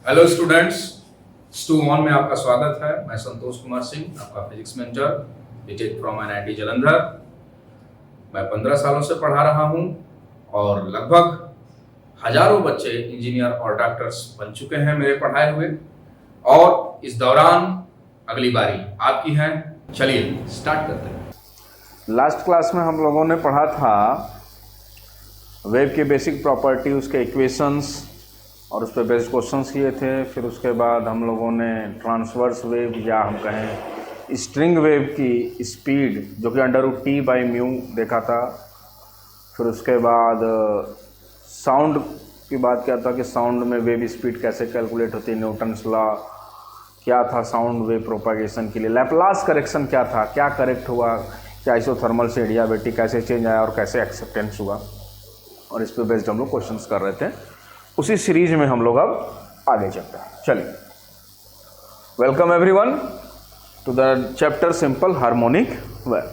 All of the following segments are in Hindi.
हेलो स्टूडेंट्स, स्टू वन में आपका स्वागत है। मैं संतोष कुमार सिंह, आपका physics mentor, BTech from NIT Jalandhar. मैं 15 सालों से पढ़ा रहा हूं और लगभग हजारों बच्चे इंजीनियर और डॉक्टर्स बन चुके हैं मेरे पढ़ाए हुए। और इस दौरान अगली बारी आपकी है। चलिए स्टार्ट करते हैं। लास्ट क्लास में हम लोगों ने पढ़ा था वेव के बेसिक प्रॉपर्टी, उसके इक्वेशंस और उस पर बेस्ड क्वेश्चंस किए थे। फिर उसके बाद हम लोगों ने ट्रांसवर्स वेव या हम कहें स्ट्रिंग वेव की स्पीड जो कि √T/μ देखा था। फिर उसके बाद साउंड की बात किया था कि साउंड में वेव स्पीड कैसे कैलकुलेट होती है, न्यूटन्स लॉ क्या था साउंड वेव प्रोपागेशन के लिए, लैप्लास करेक्शन क्या था, क्या करेक्ट हुआ, क्या आइसोथर्मल से एडियाबेटिक कैसे चेंज आया और कैसे एक्सेप्टेंस हुआ, और इस पे बेस्ड हम लोग क्वेश्चंस कर रहे थे। उसी सीरीज में हम लोग अब आगे चलते हैं। चलिए, welcome everyone to the chapter simple harmonic wave.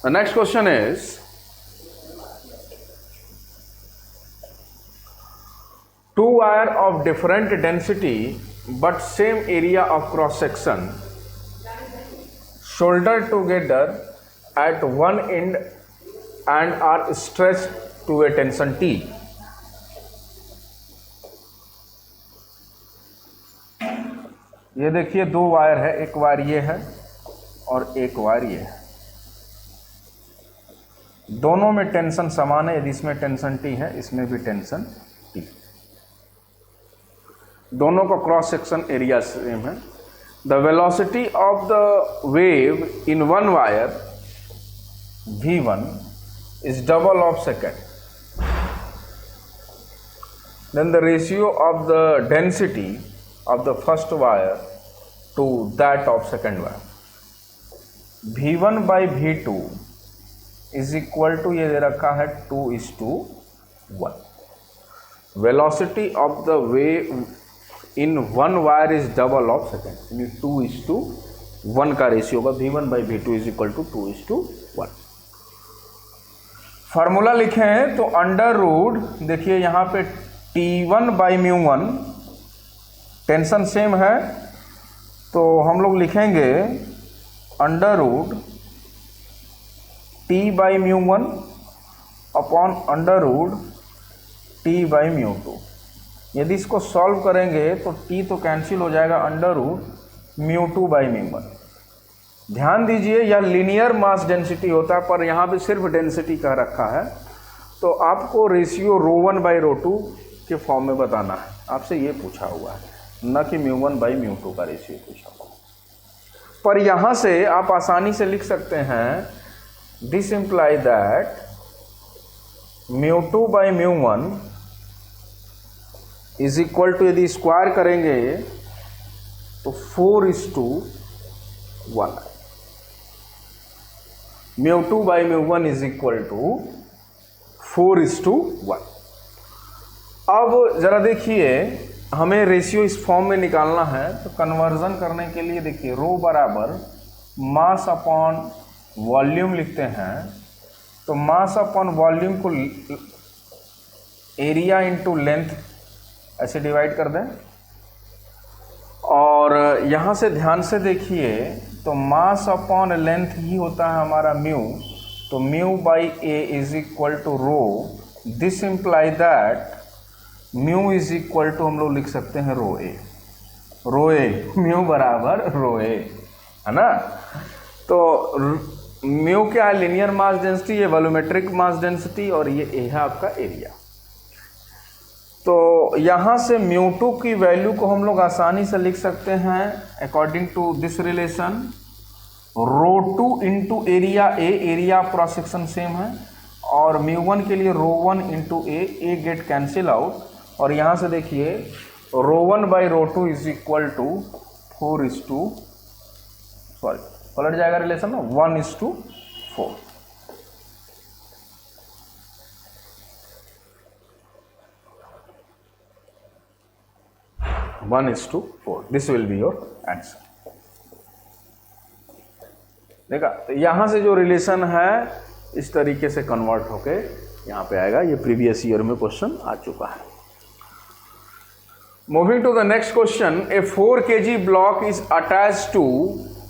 The next question is two wire of different density but same area of cross section shouldered together at one end and are stretched to a tension T. ये देखिए दो वायर है, एक वायर ये है और एक वायर ये है। दोनों में टेंशन समान है। यदि इसमें टेंशन T है, इसमें भी टेंशन T। दोनों का क्रॉस सेक्शन एरिया सेम है। The velocity of the wave in one wire v1 is double of second. Then the ratio of the density of the first wire to that of second wire v1/v2 is equal to, ये दे रखा है 2:1। Velocity of the wave in one wire is double of second, यानी 2:1 का रेशियो होगा। v1/v2 is equal to 2:1। Formula लिखें तो अंडर रूट, देखिए यहाँ पे T1/μ1 टेंशन सेम है, तो हम लोग लिखेंगे under root T/μ1 upon under root T/μ2। यदि इसको सॉल्व करेंगे तो T तो कैंसिल हो जाएगा, अंडर रूट μ2/μ1। ध्यान दीजिए यह लीनियर मास डेंसिटी होता है, पर यहाँ पे सिर्फ डेंसिटी कह रखा है, तो आपको रेशियो ρ1/ρ2 के फॉर्म में बताना है। आपसे ये पूछा हुआ है, न कि μ1/μ2 का रेशियो पूछा हुआ। पर यहाँ से आप आसानी से लिख सकते हैं this imply that μ2/μ1 is equal to, यदि स्क्वायर करेंगे तो 4:1। μ2/μ1 इज इक्वल टू 4:1। अब जरा देखिए, हमें रेशियो इस फॉर्म में निकालना है, तो कन्वर्जन करने के लिए देखिए रो बराबर मास अपॉन वॉल्यूम लिखते हैं। तो मास अपॉन वॉल्यूम को एरिया इंटू लेंथ ऐसे डिवाइड कर दें, और यहाँ से ध्यान से देखिए तो मास अपॉन लेंथ ही होता है हमारा म्यू, तो μ/a is equal to rho. This imply that mu is equal to, हम लोग लिख सकते हैं रो ए म्यू बराबर रो ए, है ना। तो म्यू क्या है, लीनियर मास डेंसिटी, ये वॉल्यूमेट्रिक मास डेंसिटी, और ये ए है आपका एरिया। तो यहाँ से μ2 की वैल्यू को हम लोग आसानी से लिख सकते हैं according to this relation, ρ2 into area A, area cross section same है, और μ1 के लिए ρ1 into A get cancel out, और यहाँ से देखिए ρ1/ρ2 इज इक्वल टू 4:, सॉरी पलट जाएगा रिलेशन ना, 1:4। One is to 4। This will be your answer. देखा, तो यहाँ से जो रिलेशन है इस तरीके से कन्वर्ट होके यहाँ पे आएगा। ये प्रीवियस ईयर में क्वेश्चन आ चुका है। Moving to the next question, a 4 kg block is attached to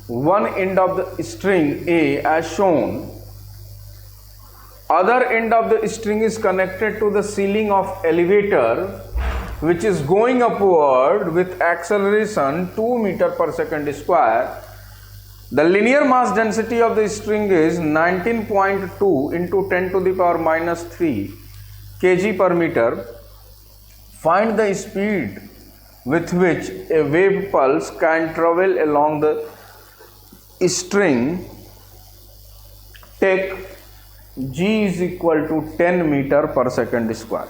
one end of the string A as shown. Other end of the string is connected to the ceiling of elevator which is going upward with acceleration 2 meter per second square. The linear mass density of the string is 19.2 into 10 to the power minus 3 kg per meter. Find the speed with which a wave pulse can travel along the string. Take g is equal to 10 meter per second square.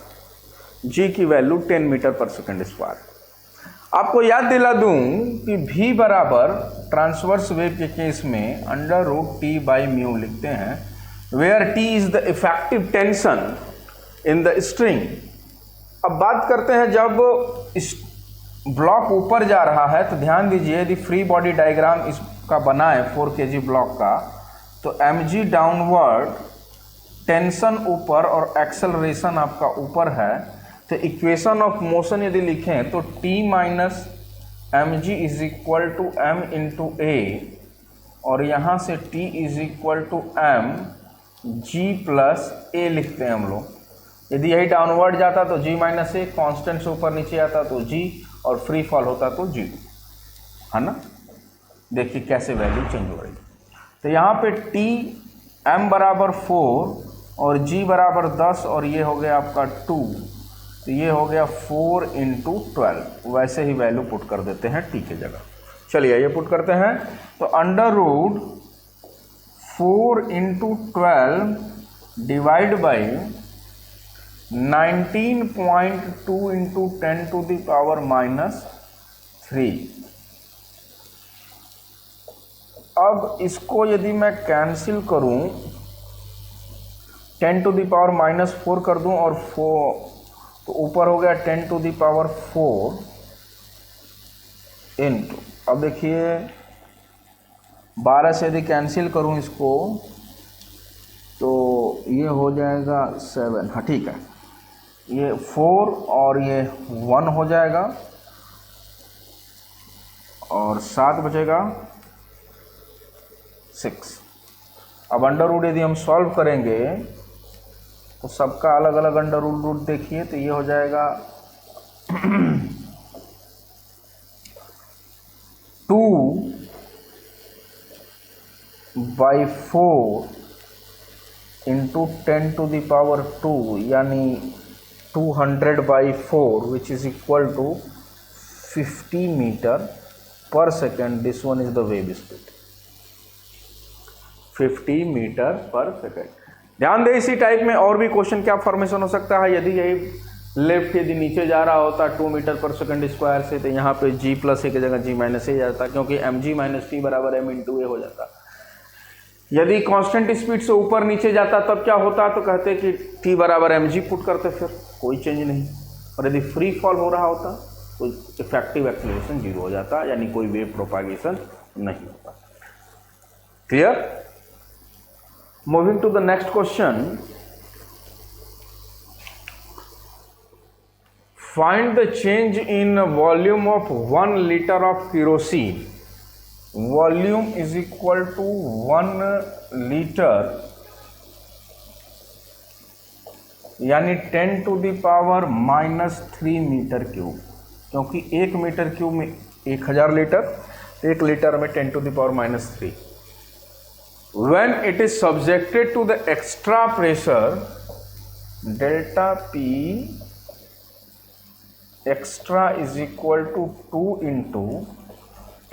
g की वैल्यू 10 मीटर पर सेकंड स्क्वायर। आपको याद दिला दूं कि v बराबर ट्रांसवर्स वेव के केस में under root T by mu लिखते हैं, where t is the effective tension in the string. अब बात करते हैं जब ब्लॉक ऊपर जा रहा है तो ध्यान दीजिए, यदि फ्री बॉडी डायग्राम इसका बना है 4 kg ब्लॉक का, तो mg डाउनवर्ड, टेंशन ऊपर और एक्सेलरेशन आपका ऊपर है, तो इक्वेशन ऑफ मोशन यदि लिखें तो t minus M G is equal to M into A, और यहाँ से t is equal to M G plus A लिखते हैं हम लोग। यदि यही डाउनवर्ड जाता तो g माइनस ए, कॉन्स्टेंट से ऊपर नीचे आता तो g, और फ्री फॉल होता तो 0, है ना। देखिए कैसे वैल्यू चेंज हो रही है। तो यहाँ पे t m बराबर 4 और g बराबर 10 और ये हो गया आपका 2, तो ये हो गया 4 इंटू 12। वैसे ही वैल्यू पुट कर देते हैं t की जगह। चलिए ये पुट करते हैं, तो under root 4 into 12 divide by 19.2 into 10 to the power minus 3। अब इसको यदि मैं कैंसिल करूं, 10 टू द पावर माइनस 4 कर दूं और 4 तो ऊपर हो गया 10 टू द पावर 4 इंटू, अब देखिए 12 से यदि कैंसिल करूं इसको तो ये हो जाएगा 7, हाँ ठीक है, ये 4 और ये 1 हो जाएगा और 7 बचेगा 6। अब अंडर रूट यदि हम सॉल्व करेंगे तो सबका अलग अलग अंडर रूट देखिए, तो ये हो जाएगा 2/4 इंटू 10 टू द पावर 2 यानी 200/4 which is equal to 50 metre per second. This one is the wave speed, 50 metre per second. ध्यान दें इसी टाइप में और भी क्वेश्चन क्या फॉर्मेशन हो सकता है। यदि यही लेफ्ट यदि नीचे जा रहा होता 2 मीटर पर सेकेंड स्क्वायर से, तो यहाँ पे g प्लस ए की जगह g माइनस ए जाता, क्योंकि mg माइनस टी बराबर m इंटू ए हो जाता। यदि कांस्टेंट स्पीड से ऊपर नीचे जाता तब क्या होता, तो कहते कि t बराबर mg पुट करते, फिर कोई चेंज नहीं। और यदि फ्री फॉल हो रहा होता तो इफेक्टिव एक्सीलरेशन 0 हो जाता, यानी कोई वेव प्रोपागेशन नहीं होता। Clear? Moving to the next question, find the change in volume of 1 liter of kerosene. Volume is equal to 1 liter यानी 10 to the power minus 3 metre cube, क्योंकि 1 मीटर क्यूब में 1000 लीटर, 1 लीटर में 10 to the power minus 3। When it is subjected to the extra pressure, delta P extra is equal to 2 into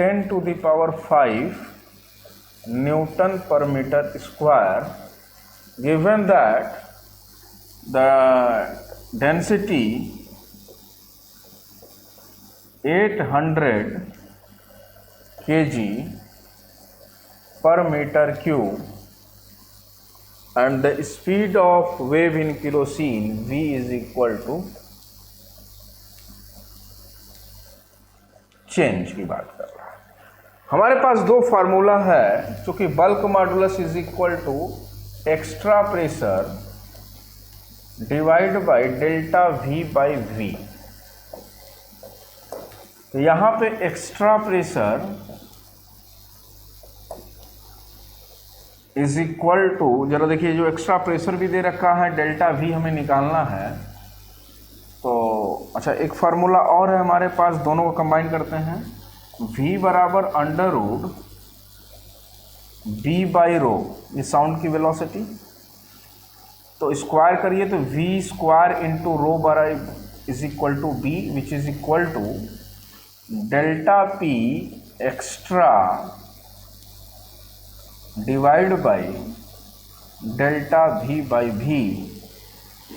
10 to the power 5 Newton per meter square, given that the density 800 kg per meter cube and the speed of wave in kerosene v is equal to change की बात कर रहा है। हमारे पास दो फार्मूला है, चूंकि bulk modulus is equal to extra pressure divide by delta v by v। तो यहाँ पे extra pressure is equal to, जरा देखिए जो एक्स्ट्रा प्रेशर भी दे रखा है डेल्टा वी हमें निकालना है। तो अच्छा एक फार्मूला और है हमारे पास, दोनों को कंबाइन करते हैं। v बराबर under root B by rho, ये साउंड की वेलोसिटी, तो स्क्वायर करिए तो v स्क्वायर इंटू रो बराबर is equal to B, which is equal to delta P extra divide by delta V by V.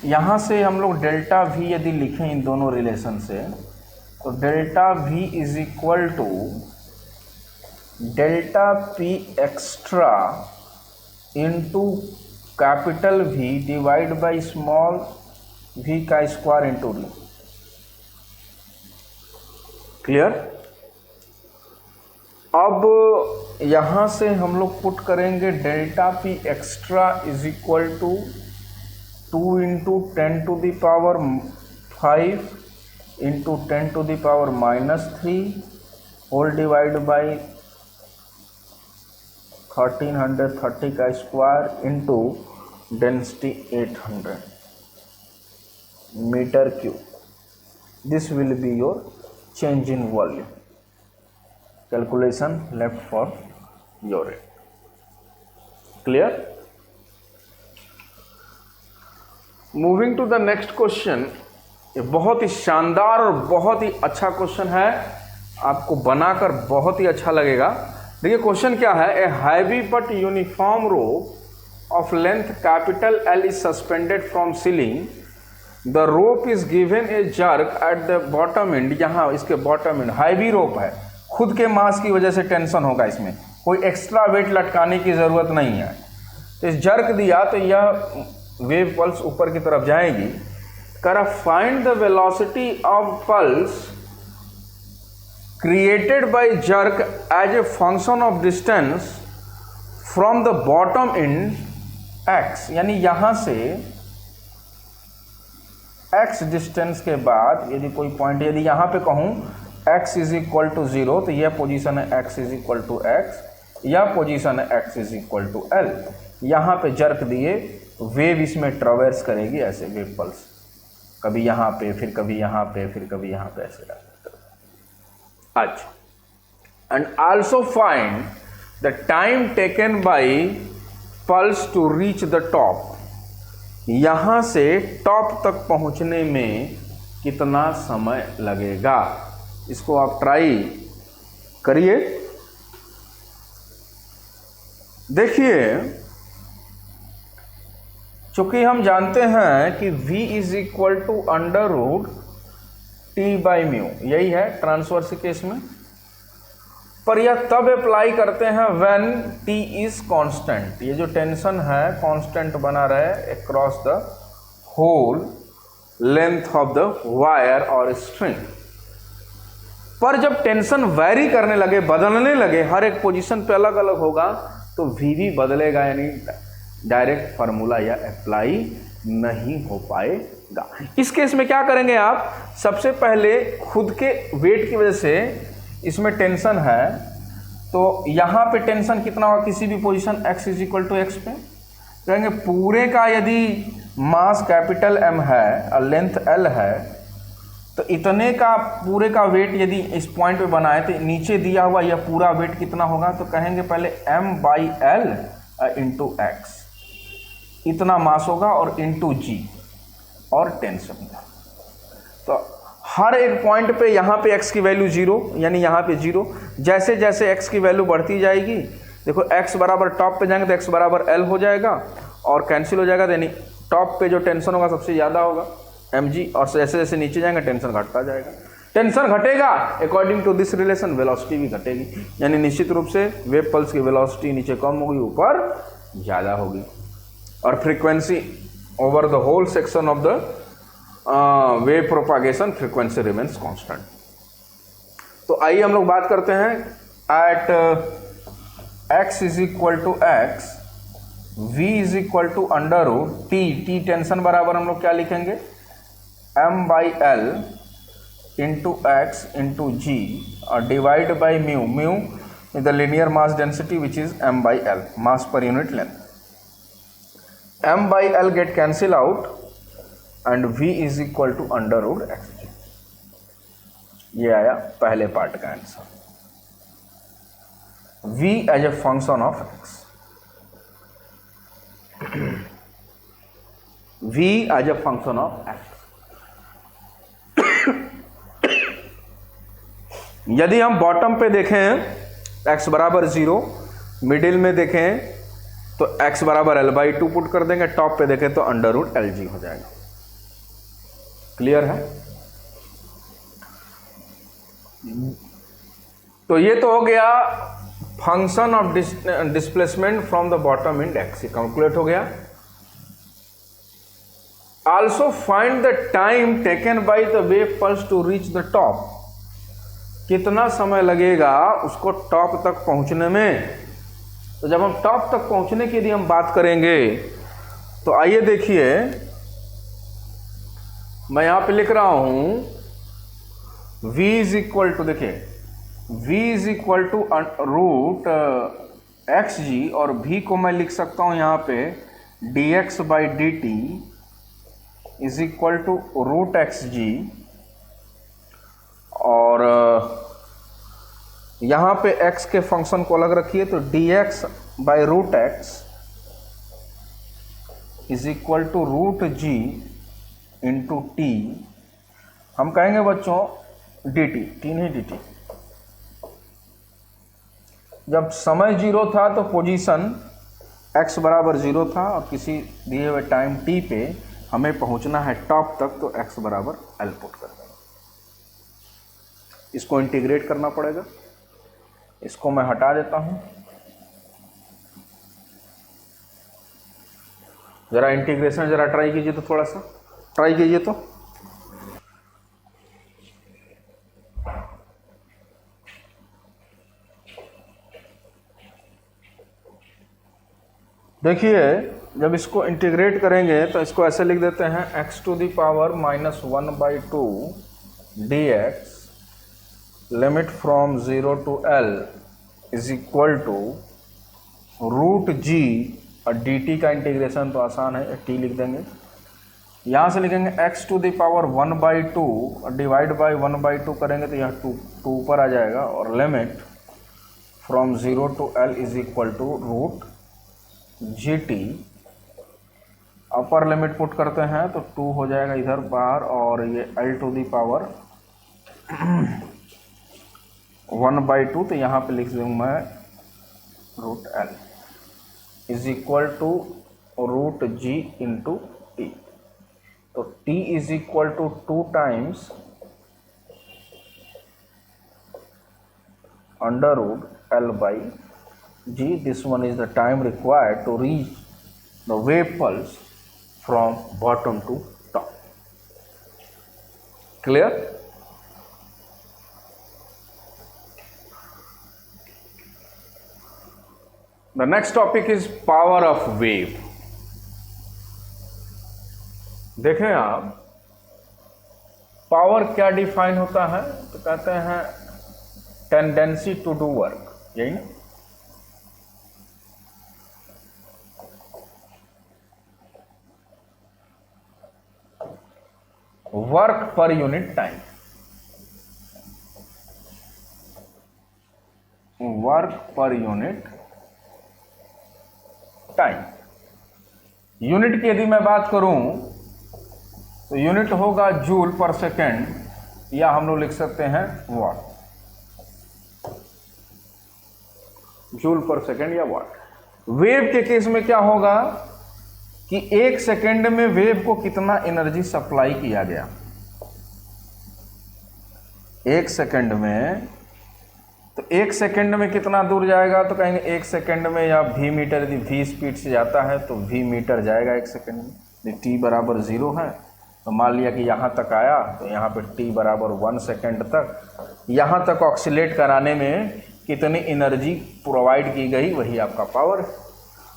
यहाँ से हम लोग डेल्टा वी यदि लिखें इन दोनों रिलेशन से, तो delta V is equal to delta P extra into capital V divide by small V का स्क्वायर इंटू डी। क्लियर? अब यहाँ से हम लोग पुट करेंगे delta P extra is equal to 2 into 10 to the power 5 into 10 to the power -3 whole divide by 1330 का square into density 800 metre cube. This will be your change in volume. Calculation left for your end. Clear? Moving to the next question. ये बहुत ही शानदार और बहुत ही अच्छा क्वेश्चन है, आपको बनाकर बहुत ही अच्छा लगेगा। देखिए क्वेश्चन क्या है। A heavy but uniform rope of length capital L is suspended from ceiling. The rope is given A jerk at the bottom and. यहाँ इसके बॉटम एंड हैवी रोप है, खुद के मास की वजह से टेंशन होगा, इसमें कोई एक्स्ट्रा वेट लटकाने की ज़रूरत नहीं है। तो इस जर्क दिया तो यह वेव पल्स ऊपर की तरफ जाएगी। करा find the velocity of pulse created by jerk as a function of distance from the bottom in x। यानी यहाँ से x डिस्टेंस के बाद यदि कोई पॉइंट, यदि यहाँ पे कहूँ x इज इक्वल टू 0, तो यह पोजीशन है x is equal to x, यह पोजीशन है x is equal to l। यहाँ पे जर्क दिए, वेव इसमें ट्रैवर्स करेगी ऐसे, वेव पल्स कभी यहाँ पे, फिर कभी यहाँ पे, फिर कभी यहाँ पे, ऐसे। अच्छा, and also find the time taken by pulse to reach the top. यहाँ से टॉप तक पहुँचने में कितना समय लगेगा, इसको आप ट्राई करिए। देखिए, चूंकि हम जानते हैं कि v is equal to under root T by mu, यही है ट्रांसवर्स केस में, पर यह तब अप्लाई करते हैं व्हेन t इज कांस्टेंट। ये जो टेंशन है कांस्टेंट बना रहे across the whole length of the wire और स्ट्रिंग। पर जब टेंशन वैरी करने लगे, बदलने लगे, हर एक पोजीशन पे अलग अलग होगा, तो v भी बदलेगा, यानी डायरेक्ट फार्मूला या अप्लाई नहीं हो पाएगा। इस केस में क्या करेंगे आप, सबसे पहले खुद के वेट की वजह से इसमें टेंशन है, तो यहाँ पे टेंशन कितना होगा किसी भी position x is equal to x पे, कहेंगे पूरे का यदि मास कैपिटल M है और लेंथ L है, तो इतने का पूरे का वेट यदि इस पॉइंट पे बनाए तो नीचे दिया हुआ यह पूरा वेट कितना होगा, तो कहेंगे पहले m by L into x, इतना मास होगा, और इंटू जी और टेंशन का। तो हर एक पॉइंट पे यहाँ पे x की वैल्यू 0, यानी यहाँ पे 0। जैसे जैसे x की वैल्यू बढ़ती जाएगी, देखो x बराबर टॉप पे जाएंगे तो x बराबर l हो जाएगा और कैंसिल हो जाएगा, यानी टॉप पे जो टेंशन होगा सबसे ज़्यादा होगा mg, और जैसे जैसे नीचे जाएंगे टेंशन घटता जाएगा। टेंशन घटेगा according to this relation velocity भी घटेगी, यानी निश्चित रूप से वेव पल्स की वेलोसिटी नीचे कम होगी, ऊपर ज़्यादा होगी, और frequency over the whole section of the wave propagation frequency remains constant. तो आइए हम लोग बात करते हैं at x is equal to x, v is equal to under root T tension बराबर हम लोग क्या लिखेंगे m by L into x into g divide by mu. Mu is the linear mass density, which is m by l, mass per unit length. M by L get cancel out and V is equal to under root x. ये आया पहले पार्ट का answer. V as a function of x. V as a function of x. यदि हम बॉटम पे देखें x बराबर 0, मिडिल में देखें तो x बराबर L/2 पुट कर देंगे, टॉप पे देखें तो अंडर रूट LG हो जाएगा. क्लियर है? तो ये तो हो गया function of displacement from the bottom in x, calculate हो गया. Also find the time taken by the wave pulse to reach the top. कितना समय लगेगा उसको टॉप तक पहुंचने में. तो जब हम टॉप तक पहुंचने की यदि हम बात करेंगे तो आइए देखिए, मैं यहां पे लिख रहा हूं v इज इक्वल टू, देखिए v is equal to root X G, और v को मैं लिख सकता हूं यहां पे dx by D T is equal to root X G, और यहां पे x के फंक्शन को अलग रखिए तो dx by root x is equal to root g into T. हम कहेंगे बच्चों dt, टी नहीं dt. जब समय 0 था तो पोजीशन x बराबर 0 था और किसी दिए हुए टाइम t पे हमें पहुंचना है टॉप तक, तो x बराबर l पुट कर देंगे. इसको इंटीग्रेट करना पड़ेगा. इसको मैं हटा देता हूं. जरा इंटीग्रेशन जरा ट्राई कीजिए, तो थोड़ा सा ट्राई कीजिए. तो देखिए, जब इसको इंटीग्रेट करेंगे तो इसको ऐसे लिख देते हैं x to the power -1/2 dx limit from 0 to L is equal to root G, और डी टी का इंटीग्रेशन तो आसान है, t लिख देंगे. यहाँ से लिखेंगे x टू द पावर 1/2 और डिवाइड बाई 1/2 करेंगे तो यह 2 ऊपर आ जाएगा, और limit from 0 to L is equal to root g T. Upper limit put करते हैं तो 2 हो जाएगा इधर बाहर, और ये L टू द पावर 1/2, तो यहाँ पे लिख दूंगा मैं root L is equal to root g into T. तो t is equal to 2 times under root L by g. This one is the time required to reach the wave pulse from bottom to top. Clear? The next topic is power of wave. देखें आप, पावर क्या डिफाइन होता है, तो कहते हैं टेंडेंसी टू डू वर्क, यही ना. Work per unit time. Work per unit time. Unit की यदि मैं बात करूं तो यूनिट होगा जूल पर सेकेंड, या हम लोग लिख सकते हैं वाट. जूल पर सेकेंड या वाट. वेव के केस में क्या होगा कि 1 सेकेंड में वेव को कितना एनर्जी सप्लाई किया गया. 1 सेकेंड में, तो 1 सेकेंड में कितना दूर जाएगा, तो कहेंगे 1 सेकेंड में, या v मीटर, यदि v स्पीड से जाता है तो v मीटर जाएगा 1 सेकेंड में. यदि t बराबर 0 है तो मान लिया कि यहाँ तक आया, तो यहाँ पे t बराबर 1 सेकेंड तक, यहाँ तक ऑक्सीलेट कराने में कितनी एनर्जी प्रोवाइड की गई, वही आपका पावर है.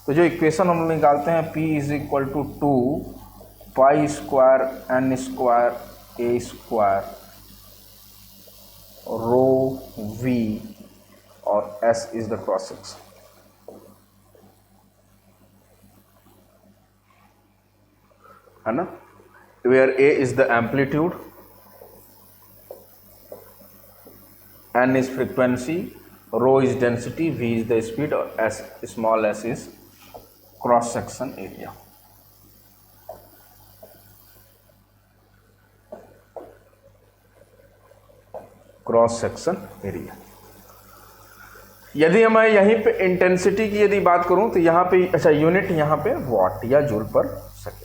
तो जो इक्वेशन हम लोग निकालते हैं p is equal to 2 pi square n square a square rho V और S is the cross section. है ना, where A is the amplitude, N is frequency, rho is density, V is the speed और S small S is cross section area. Cross section area. यदि मैं यहीं पे इंटेंसिटी की यदि बात करूं तो यहां पे अच्छा यूनिट यहां पे वॉट या जूल पर सेकेंड।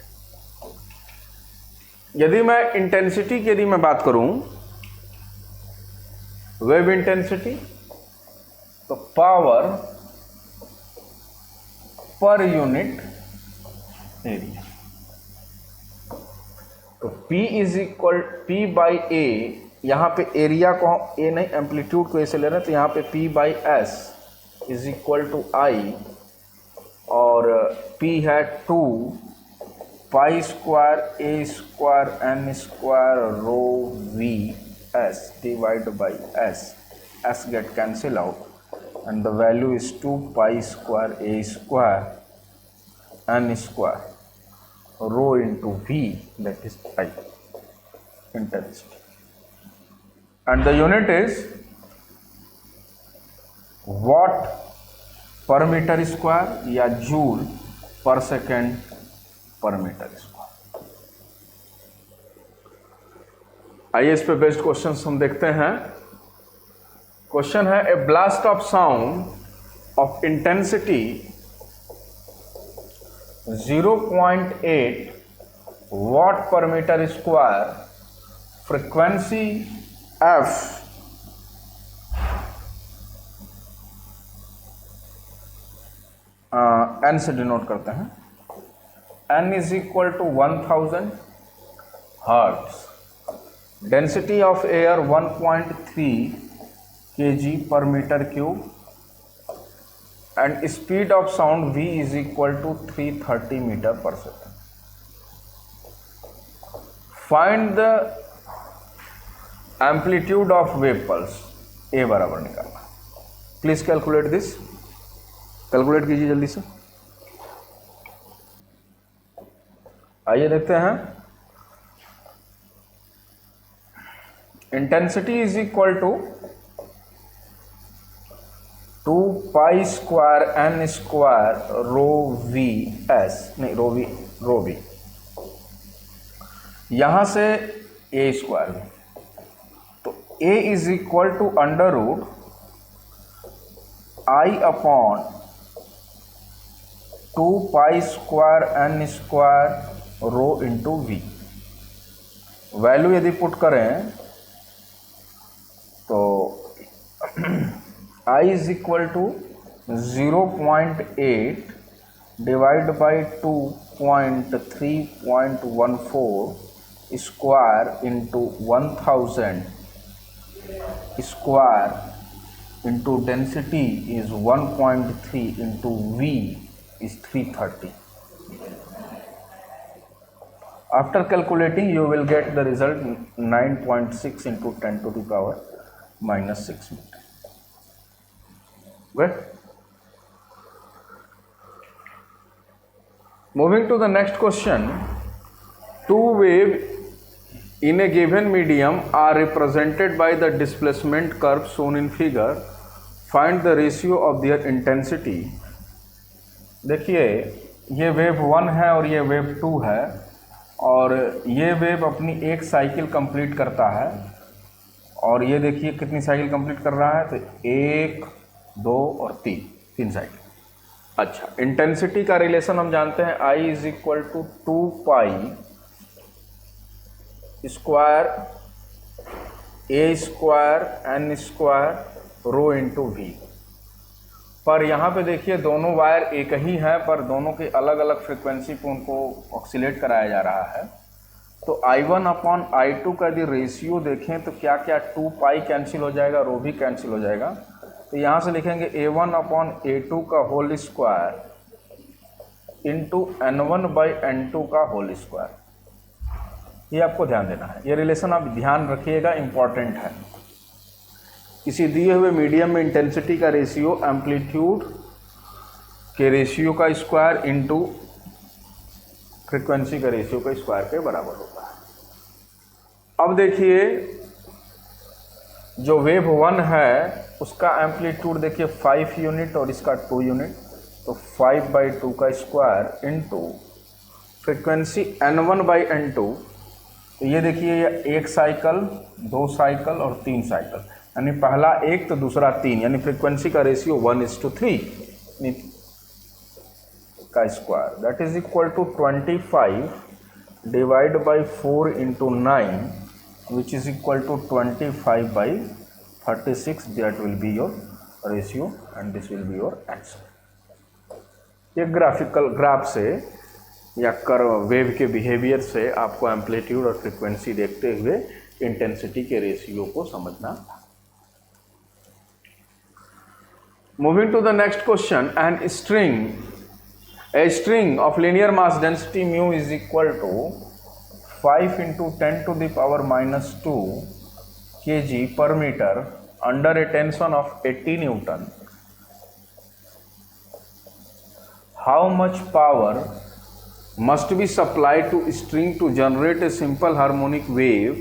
यदि मैं इंटेंसिटी की यदि मैं बात करूं वेव इंटेंसिटी तो पावर पर यूनिट एरिया। तो P is equal P by A, यहां पे एरिया को ए नहीं एम्पलीट्यूड को ऐसे ले रहे हैं तो यहां पे P by S is equal to I और P है 2 pi square A square N square rho V S divide by S, S get cancel out and the value is 2 pi square A square N square rho into V that is I intensity and the unit is watt per meter square या joule per second per meter square। आइए इस पे बेस्ड क्वेश्चन हम देखते हैं। क्वेश्चन है A blast of sound of intensity 0.8 watt per meter square, frequency F N से डिनोट करते हैं। N is equal to 1000 hertz, density of air 1.3 kg per metre cube and speed of sound V is equal to 330 metre per second. Find the amplitude of wave pulse, A बराबर निकालना। प्लीज कैलकुलेट दिस, कैलकुलेट कीजिए जल्दी से। आइए देखते हैं। Intensity is equal to 2 pi square N square rho V S, नहीं रो वी यहां से ए स्क्वायर में, तो A is equal to under root I upon 2 pi square N square rho into V. Value यदि पुट करें तो I is equal to 0.8 divide by 2.3.14 square into 1000 square into density is 1.3 into V is 330। After calculating you will get the result 9.6 into 10 to the power minus 6 meter. Good. Moving to the next question. Two waves in a given medium are represented by the displacement curve shown in figure. Find the ratio of their intensity. देखिए ये वेव 1 है और ये वेव 2 है और ये वेव अपनी एक साइकिल कंप्लीट करता है और ये देखिए कितनी साइकिल कंप्लीट कर रहा है, तो 1 2 और 3 साइकिल। अच्छा, इंटेंसिटी का रिलेशन हम जानते हैं I is equal to 2 pi square A square N square rho into V. पर यहाँ पे देखिए दोनों वायर एक ही हैं पर दोनों के अलग अलग फ्रिक्वेंसी पे उनको ऑक्सीलेट कराया जा रहा है। तो I1 अपॉन I2 का यदि रेशियो देखें तो क्या क्या 2 पाई कैंसिल हो जाएगा, रो भी कैंसिल हो जाएगा। तो यहाँ से लिखेंगे A1 अपॉन A2 का whole square into N1 by N2 का होल स्क्वायर। ये आपको ध्यान देना है, ये रिलेशन आप ध्यान रखिएगा, इम्पॉर्टेंट है। किसी दिए हुए मीडियम में इंटेंसिटी का रेशियो एम्पलीट्यूड के रेशियो का स्क्वायर इंटू फ्रीक्वेंसी का रेशियो का स्क्वायर के बराबर होता है। अब देखिए जो वेव 1 है उसका एम्पलीट्यूड देखिए 5 यूनिट और इसका 2 यूनिट, तो 5/2 का स्क्वायर इंटू फ्रीक्वेंसी n1/n2, तो ये देखिए ये 1 साइकिल, 2 साइकिल और 3 साइकिल, यानी पहला 1 तो दूसरा 3, यानी फ्रीक्वेंसी का रेशियो 1:3 का square, that is equal to 25 divide by 4 into 9 which is equal to 25/36, that will be your ratio and this will be your answer। ये ग्राफिकल ग्राफ से या कर्व वेव के बिहेवियर से आपको एम्पलीट्यूड और फ्रीक्वेंसी देखते हुए इंटेंसिटी के रेशियो को समझना। Moving to the next question, an a string of linear mass density mu is equal to 5 into 10 to the power minus 2 kg per meter under a tension of 80 Newton. How much power must be supplied to string to generate a simple harmonic wave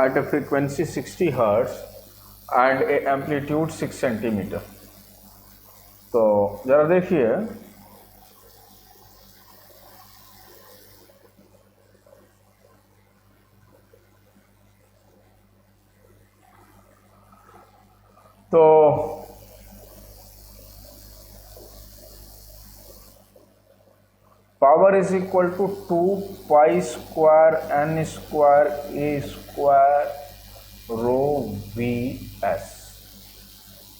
at a frequency 60 Hz and a amplitude 6 centimeter? तो जरा देखिए, तो power is equal to 2 pi square n square a square rho V S.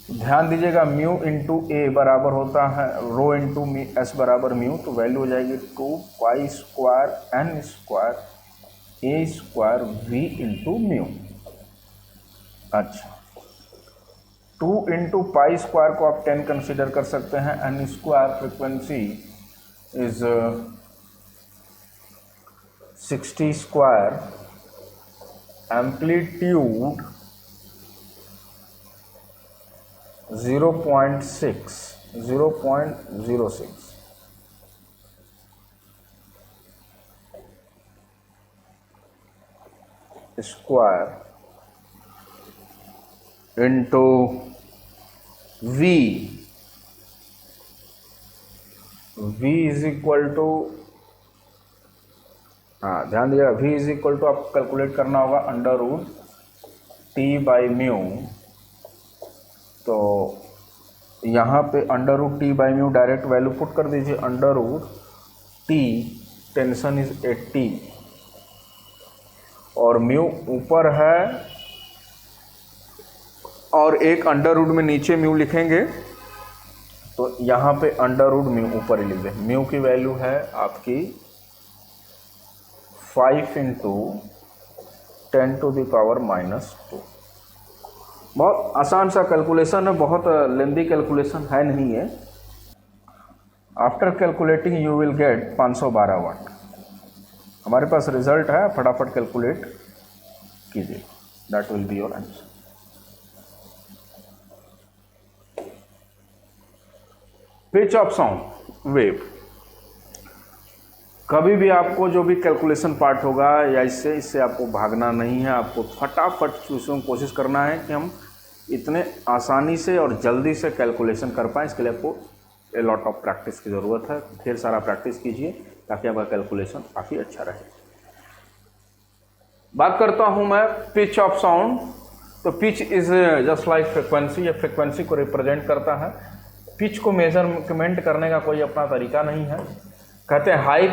ध्यान दीजिएगा म्यू इंटू ए बराबर होता है रो इंटू एस बराबर म्यू, तो वैल्यू हो जाएगी 2 pi square n square a square V into mu. अच्छा, 2 इंटू पाई स्क्वायर को आप 10 कंसिडर कर सकते हैं, N square frequency is 60 square, amplitude 0.06 square into V is equal to, हाँ ध्यान दीजिएगा, V इज इक्वल टू आपको कैलकुलेट करना होगा √T/μ। तो यहाँ पे √T/μ डायरेक्ट वैल्यू पुट कर दीजिए, √T टेंशन इज 80 और म्यू ऊपर है और एक अंडर रूट में नीचे म्यू लिखेंगे, तो यहाँ पे अंडर रूट म्यू ऊपर ही लिख दें। म्यू की वैल्यू है आपकी 5 इंटू 10 टू द पावर -2। बहुत आसान सा कैलकुलेशन है, बहुत लेंदी कैलकुलेशन है नहीं है। After calculating you will get 512 वाट। हमारे पास रिजल्ट है, फटाफट कैलकुलेट कीजिए, that will be your answer. Pitch of sound wave, कभी भी आपको जो भी कैलकुलेशन पार्ट होगा या इससे आपको भागना नहीं है, आपको फटाफट चूज़ों की कोशिश करना है कि हम इतने आसानी से और जल्दी से कैलकुलेशन कर पाएँ। इसके लिए आपको ए लॉट ऑफ प्रैक्टिस की ज़रूरत है, ढेर सारा प्रैक्टिस कीजिए ताकि आपका कैलकुलेशन काफ़ी अच्छा रहे। बात करता हूँ मैं पिच ऑफ साउंड। तो pitch is just like frequency, या फ्रिक्वेंसी को रिप्रेजेंट करता है। पिच को मेजरमेंट करने का कोई अपना तरीका नहीं है। कहते हैं हाई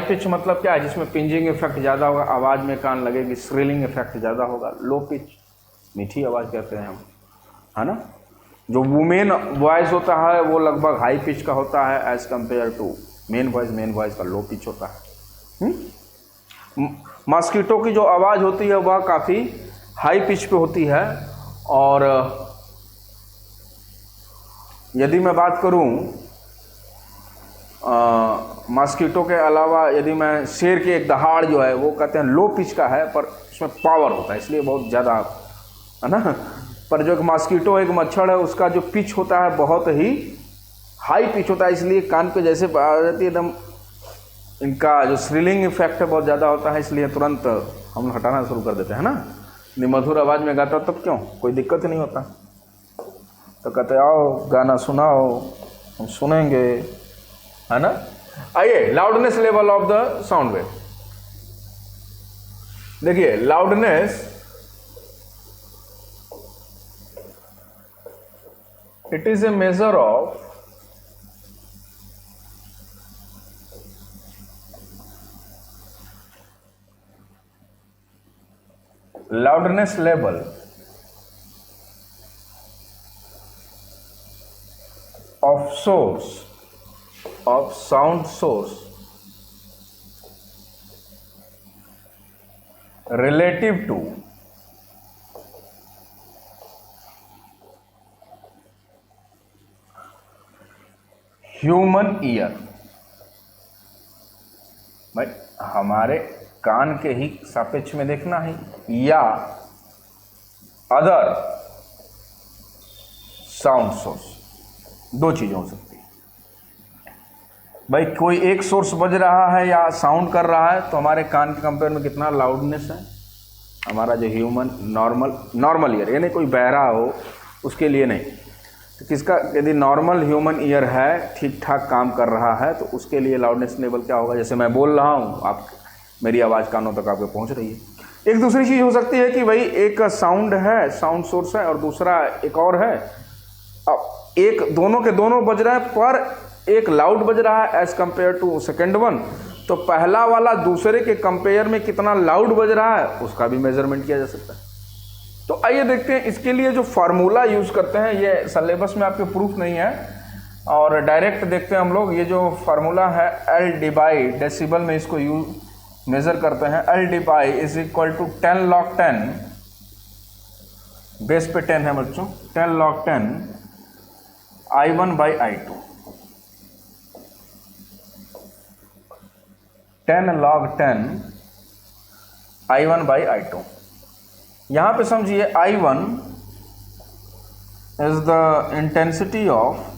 पिच मतलब क्या है, जिसमें पिंजिंग इफेक्ट ज़्यादा होगा, आवाज़ में कान लगेगी, स्रिलिंग इफेक्ट ज़्यादा होगा। लो पिच मीठी आवाज़ कहते हैं हम, है ना। जो वुमेन वॉइस होता है वो लगभग हाई पिच का होता है as compare to men voice का लो पिच होता है। मॉस्किटो की जो आवाज़ होती है वह काफ़ी हाई पिच पे होती है। और यदि मैं बात करूं मॉस्किटो के अलावा, यदि मैं शेर की एक दहाड़ जो है वो कहते हैं लो पिच का है, पर उसमें पावर होता है, इसलिए बहुत ज़्यादा है ना। पर जो एक मॉस्किटो, एक मच्छर है, उसका जो पिच होता है बहुत ही हाई पिच होता है, इसलिए कान पे जैसे आ जाती है एकदम, इनका जो स्रिलिंग इफेक्ट है बहुत ज़्यादा होता है, इसलिए तुरंत हम हटाना शुरू कर देते हैं ना। नहीं मधुर आवाज़ में गाता तब क्यों, कोई दिक्कत ही नहीं होता। तो कहते आओ गाना सुनाओ, हम सुनेंगे, है ना। आइए loudness level of the sound wave. देखिए loudness it is a measure of loudness level of source of sound source relative to human ear। भाई हमारे कान के ही सापेक्ष में देखना है या अदर साउंड सोर्स, दो चीजें हो सकती है। भाई कोई एक सोर्स बज रहा है या साउंड कर रहा है तो हमारे कान के कंपेयर में कितना लाउडनेस है, हमारा जो ह्यूमन नॉर्मल ईयर, यानी कोई बहरा हो उसके लिए नहीं, तो किसका, यदि नॉर्मल ह्यूमन ईयर है, ठीक ठाक काम कर रहा है, तो उसके लिए लाउडनेस लेवल क्या होगा। जैसे मैं बोल रहा हूँ, आप मेरी आवाज़ कानों तक आपके पहुँच रही है। एक दूसरी चीज़ हो सकती है कि भाई एक साउंड है, साउंड सोर्स है, और दूसरा एक और है, अब एक दोनों के दोनों बज रहे हैं, पर एक लाउड बज रहा है as compare to second one, तो पहला वाला दूसरे के कंपेयर में कितना लाउड बज रहा है उसका भी मेजरमेंट किया जा सकता है। तो आइए देखते हैं इसके लिए जो फार्मूला यूज़ करते हैं, ये सिलेबस में आपके प्रूफ नहीं है, और डायरेक्ट देखते हैं हम लोग। ये जो फार्मूला है एल डी बाई डेसिबल में इसको मेज़र करते हैं। L D by is equal to 10 log 10, base पे 10 है बच्चों, 10 log 10 I1 by I2, 10 log 10 I1 by I2। यहाँ पे समझिए I1 is the intensity of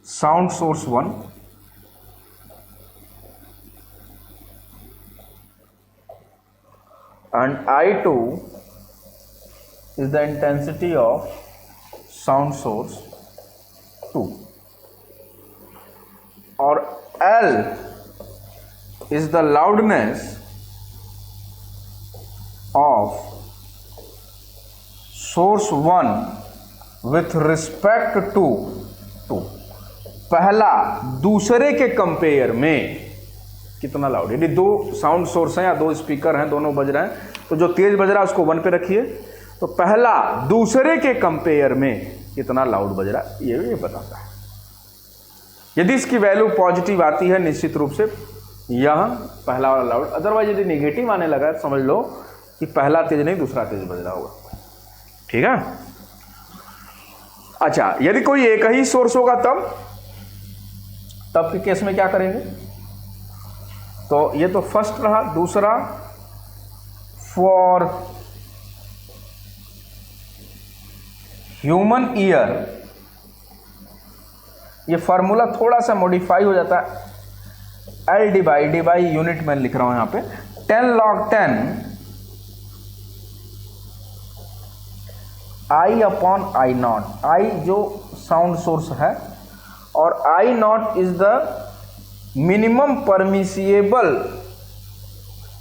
sound source 1, and I2 is the intensity of sound source 2, और L is the loudness of source 1 with respect to 2, पहला दूसरे के कंपेयर में कितना लाउड। यदि दो साउंड सोर्स हैं या दो स्पीकर हैं, दोनों बज रहे हैं, तो जो तेज बज रहा है उसको 1 पे रखिए, तो पहला दूसरे के कंपेयर में कितना लाउड बज रहा है ये बताता है। यदि इसकी वैल्यू पॉजिटिव आती है निश्चित रूप से यह पहला वाला लाउड, अदरवाइज यदि नेगेटिव आने लगा है समझ लो कि पहला तेज नहीं दूसरा तेज बज रहा होगा। ठीक है। अच्छा, यदि कोई एक ही सोर्स होगा तब के केस में क्या करेंगे, तो ये तो फर्स्ट रहा। दूसरा, फॉर ह्यूमन ईयर, ये फार्मूला थोड़ा सा मॉडिफाई हो जाता है। एल डी बाई यूनिट में लिख रहा हूं यहां पे, 10 log 10 I upon I naught. I जो साउंड सोर्स है और I naught is the minimum permissible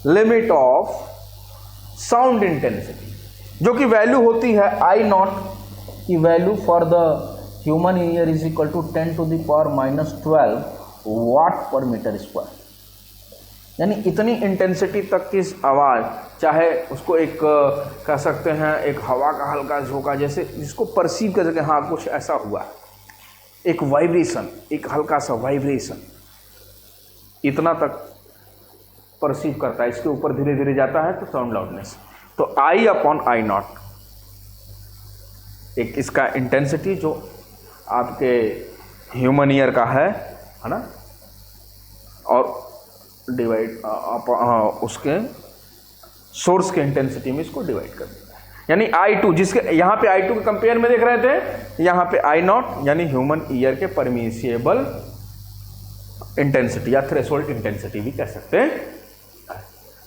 limit of sound intensity, जो कि वैल्यू होती है I नॉट की value for the human ear is equal to 10 to the power -12 watt per metre square. यानी इतनी इंटेंसिटी तक की आवाज़, चाहे उसको एक कह सकते हैं एक हवा का हल्का झोंका, जैसे जिसको परसीव कर सके, हाँ कुछ ऐसा हुआ, एक वाइब्रेशन, एक हल्का सा वाइब्रेशन, इतना तक परसीव करता है। इसके ऊपर धीरे धीरे जाता है तो साउंड लाउडनेस। तो I अपॉन I नॉट एक इसका इंटेंसिटी जो आपके ह्यूमन ईयर का है ना, और डिवाइड उसके सोर्स के इंटेंसिटी में इसको डिवाइड कर देना है। यानी I2 जिसके यहाँ पे I2 के कंपेयर में देख रहे थे, यहाँ पे I0 यानी ह्यूमन ईयर के परमिसिबल इंटेंसिटी या थ्रेशोल्ड इंटेंसिटी भी कह सकते हैं।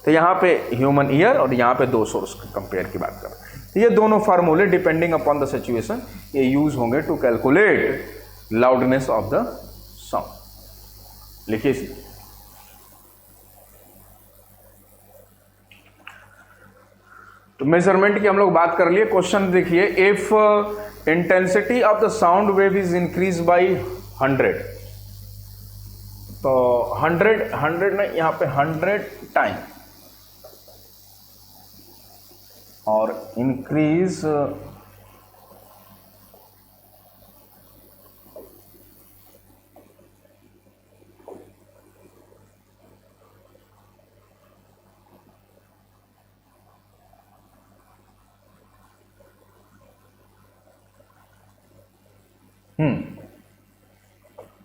तो यहाँ पे ह्यूमन ईयर और यहाँ पे दो सोर्स के कंपेयर की बात कर रहे हैं। तो ये दोनों फार्मूले डिपेंडिंग अपॉन द सिचुएशन ये यूज होंगे to calculate loudness of the sound. लिखिए इसे। तो मेजरमेंट की हम लोग बात कर लिए। क्वेश्चन देखिए, if intensity of the sound wave is increase by 100, तो 100 नहीं, यहाँ पे 100 टाइम और increase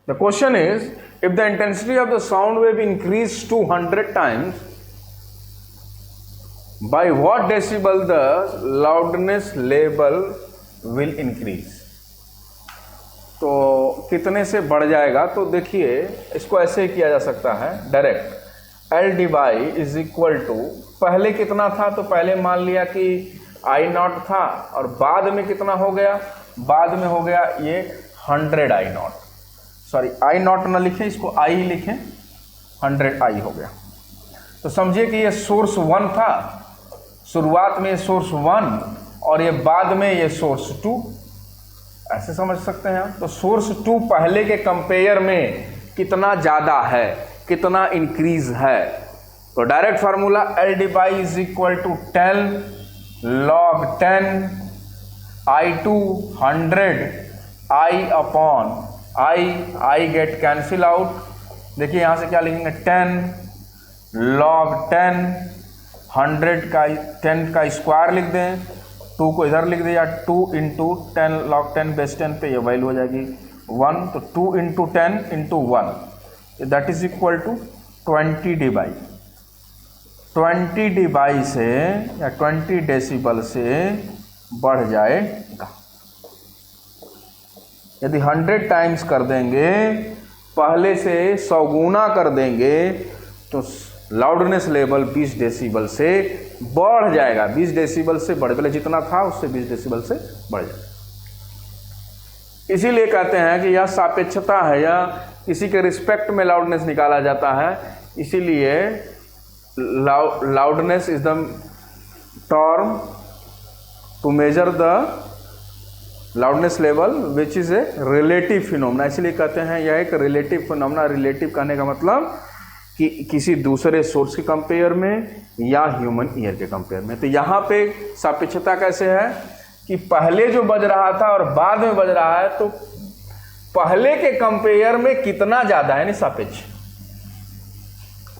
The question is, if the intensity of the sound wave increased to 100 times, by what decibel the loudness level will increase? तो कितने से बढ़ जाएगा? तो देखिए इसको ऐसे किया जा सकता है डायरेक्ट, L डिवाई इज इक्वल टू, पहले कितना था तो पहले मान लिया कि I0 था और बाद में कितना हो गया, बाद में हो गया ये 100 I0, सॉरी I0 ना लिखें, इसको I ही लिखें, 100 I हो गया। तो समझिए कि ये सोर्स 1 था, शुरुआत में ये सोर्स 1 और ये बाद में ये सोर्स 2, ऐसे समझ सकते हैं आप। तो सोर्स 2 पहले के कंपेयर में कितना ज़्यादा है, कितना इंक्रीज है, तो डायरेक्ट फार्मूला L डिवाई is equal to 10 log 10 I2 100 I upon I get cancel out. देखिए यहाँ से क्या लिखेंगे, 10 log 10 100 का 10 का स्क्वायर लिख दें, 2 को इधर लिख दें, या 2 इंटू 10 log 10 बेस 10 पे ये वैल्यू हो जाएगी 1, तो 2 into 10 into 1 that is equal to 20 डिवाई, 20 डिवाई से या 20 डेसिबल से बढ़ जाएगा। यदि 100 टाइम्स कर देंगे, पहले से 100 गुना कर देंगे, तो लाउडनेस लेवल 20 डेसिबल से बढ़ जाएगा, 20 डेसिबल से बढ़, पहले जितना था उससे 20 डेसिबल से बढ़ जाएगा। इसीलिए कहते हैं कि यह सापेक्षता है, या किसी के रिस्पेक्ट में लाउडनेस निकाला जाता है। इसीलिए loudness is the term to measure the loudness level which is a relative phenomena. इसलिए कहते हैं यह एक रिलेटिव फिनोमेना। रिलेटिव कहने का मतलब कि किसी दूसरे सोर्स के कंपेयर में या ह्यूमन ईयर के कंपेयर में। तो यहाँ पे सापेक्षता कैसे है कि पहले जो बज रहा था और बाद में बज रहा है, तो पहले के कंपेयर में कितना ज़्यादा है, यानी सापेक्ष।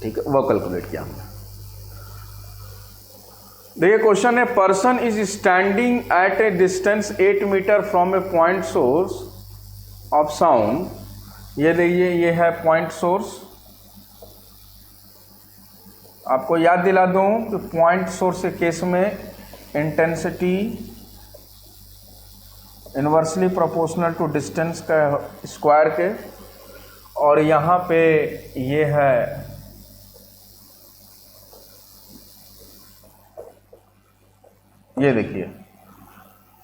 ठीक है, वो कैलकुलेट किया हमने। देखिए क्वेश्चन है, person is standing at a distance 8 metre from a point source of sound. ये देखिए ये है पॉइंट सोर्स। आपको याद दिला दूं कि पॉइंट सोर्स के केस में intensity inversely proportional to distance का स्क्वायर के, और यहाँ पे ये है ये देखिए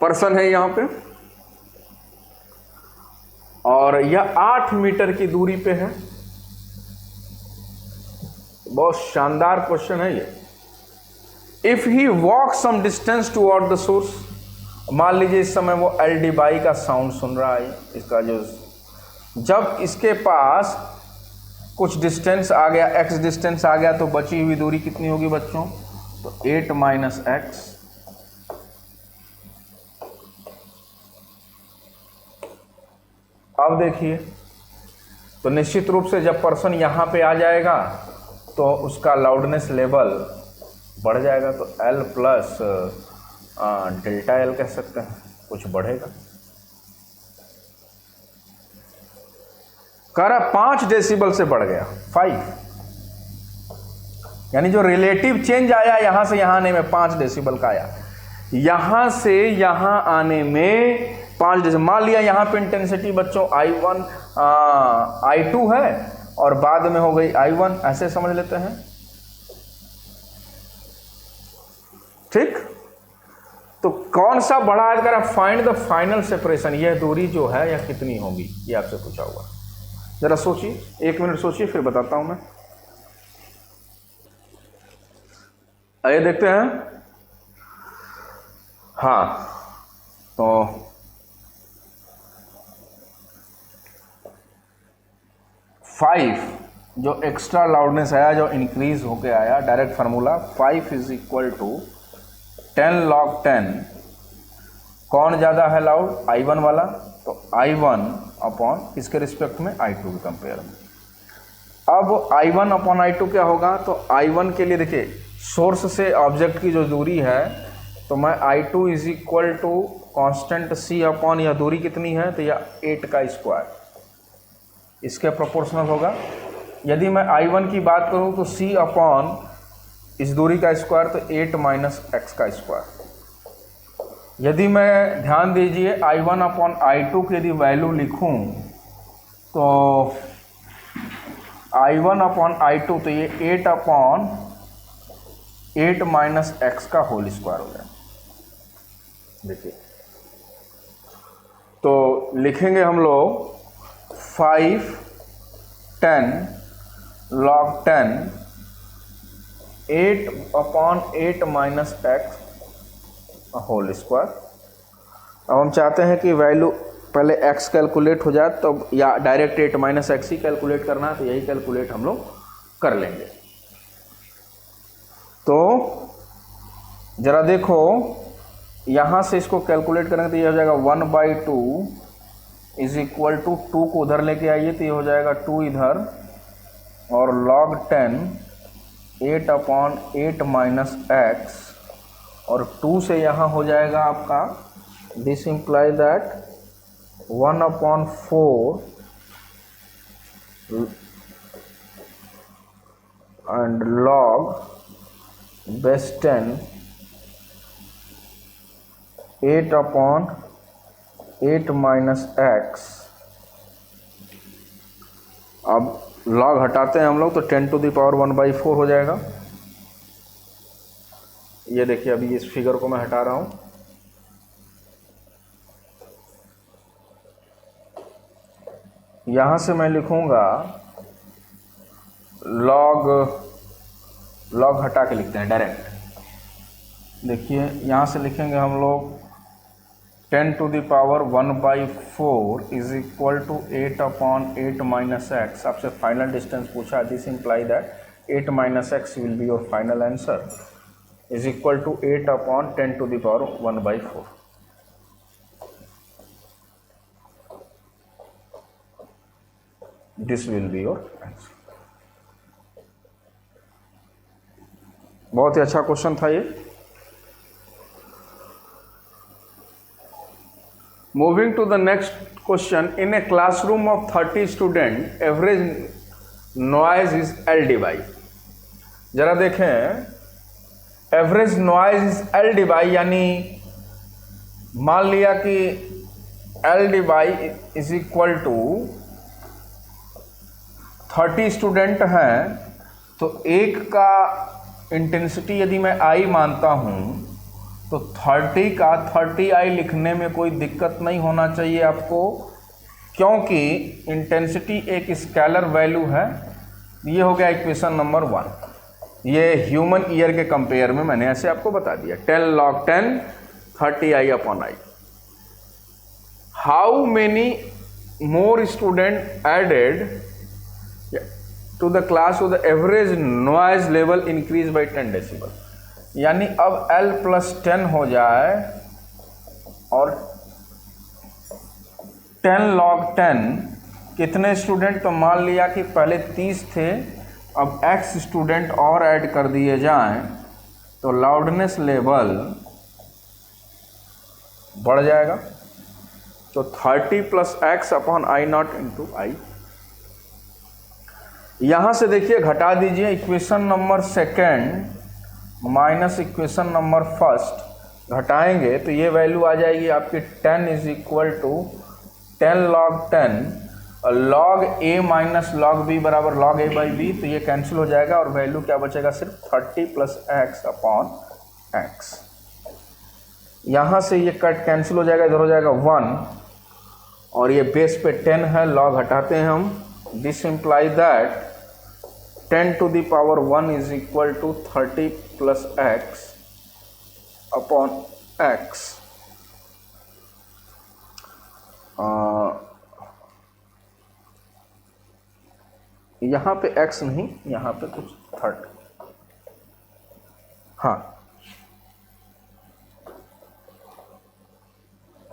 पर्सन है यहाँ पे, और यह 8 मीटर की दूरी पे है। बहुत शानदार क्वेश्चन है ये। If he walk some distance toward the source, मान लीजिए इस समय वो एल डी बाई का साउंड सुन रहा है, इसका जो, जब इसके पास कुछ डिस्टेंस आ गया, एक्स डिस्टेंस आ गया, तो बची हुई दूरी कितनी होगी बच्चों, तो 8 माइनस एक्स। अब देखिए, तो निश्चित रूप से जब पर्सन यहाँ पे आ जाएगा तो उसका लाउडनेस लेवल बढ़ जाएगा, तो L प्लस डेल्टा L कह सकते हैं, कुछ बढ़ेगा। कह रहा 5 डेसिबल से बढ़ गया, 5। यानी जो रिलेटिव चेंज आया यहाँ से यहाँ आने में 5 डेसिबल का आया, यहाँ से यहाँ आने में 5 डेसिबल। मान लिया यहाँ पे इंटेंसिटी बच्चों I1 I2 है और बाद में हो गई I1, ऐसे समझ लेते हैं, ठीक। तो कौन सा बड़ा है, अगर फाइंड द फाइनल सेपरेशन, यह दूरी जो है यह कितनी होगी, ये आपसे पूछा हुआ। जरा सोचिए, 1 मिनट सोचिए, फिर बताता हूं मैं। आइए देखते हैं। हाँ, तो फाइव जो एक्स्ट्रा लाउडनेस आया, जो इंक्रीज होके आया, direct formula 5 is equal to 10 log 10। कौन ज़्यादा है लाउड, I1 वाला, तो I1 अपॉन इसके रिस्पेक्ट में I2 के कंपेयर में। अब I1 अपॉन I2 क्या होगा, तो I1 के लिए देखिए सोर्स से ऑब्जेक्ट की जो दूरी है, तो मैं I2 is equal to constant C upon यह दूरी कितनी है, तो यह 8 का स्क्वायर इसके प्रोपोर्शनल होगा। यदि मैं I1 की बात करूं तो C अपॉन इस दूरी का स्क्वायर, तो 8 माइनस x का स्क्वायर। यदि मैं ध्यान दीजिए I1 अपॉन I2 की यदि वैल्यू लिखूं तो I1 अपॉन I2, तो ये 8 अपॉन 8 माइनस x का होल स्क्वायर हो गया। देखिए, तो लिखेंगे हम लोग 5 10 log 10 8 upon 8 minus x whole square. अब हम चाहते हैं कि वैल्यू पहले x कैलकुलेट हो जाए, तो या डायरेक्ट 8 माइनस एक्स ही कैलकुलेट करना है, तो यही कैलकुलेट हम लोग कर लेंगे। तो जरा देखो, यहाँ से इसको कैलकुलेट करेंगे तो ये हो जाएगा 1/2 इज इक्वल टू 2 को उधर लेके आइए, तो ये हो जाएगा 2 इधर, और log 10 8 अपॉन 8 माइनस एक्स, और 2 से यहाँ हो जाएगा आपका, this imply that 1 upon 4 and log base 10 8 upon 8 minus x. अब लॉग हटाते हैं हम लोग, तो 10 टू द पावर 1/4 हो जाएगा। ये देखिए, अभी इस फिगर को मैं हटा रहा हूं। यहां से मैं लिखूंगा लॉग हटा के लिखते हैं डायरेक्ट। देखिए, यहां से लिखेंगे हम लोग 10 to the power 1/4 is equal to 8 upon 8 minus x. आपसे फाइनल डिस्टेंस पूछा, this imply that 8 minus x will be your final answer, is equal to 8 upon 10 to the power 1/4। This will be your answer. बहुत ही अच्छा क्वेश्चन था ये। Moving to the next question, in a classroom of 30 students, average noise is LdB। जरा देखें, एवरेज नॉइज इज LdB, यानी मान लिया कि LdB is equal to 30 student हैं, तो एक का इंटेंसिटी यदि मैं I मानता हूं, तो 30 का 30i लिखने में कोई दिक्कत नहीं होना चाहिए आपको, क्योंकि इंटेंसिटी एक स्केलर वैल्यू है। ये हो गया इक्वेशन नंबर 1। ये ह्यूमन ईयर के कंपेयर में मैंने ऐसे आपको बता दिया, 10 log 10 30i upon i। How many more student added to the class with the average noise level increase by 10 decibel. यानी अब L प्लस 10 हो जाए, और 10 log 10 कितने स्टूडेंट, तो मान लिया कि पहले 30 थे, अब X स्टूडेंट और ऐड कर दिए जाएं, तो लाउडनेस लेवल बढ़ जाएगा। तो 30 plus X upon I0 into I। यहाँ से देखिए घटा दीजिए equation number second minus equation number first, घटाएंगे तो ये वैल्यू आ जाएगी आपकी 10 इज इक्वल टू 10 log 10 और log a minus log b बराबर log a बाई बी, तो ये कैंसिल हो जाएगा और वैल्यू क्या बचेगा, सिर्फ 30 प्लस एक्स अपॉन एक्स। यहाँ से ये कट कैंसिल हो जाएगा, इधर हो जाएगा 1 और ये बेस पे 10 है, log हटाते हैं हम। This imply that 10 to the power 1 is equal to 30 plus x upon x। यहाँ पे x नहीं, यहाँ पे कुछ 30, हाँ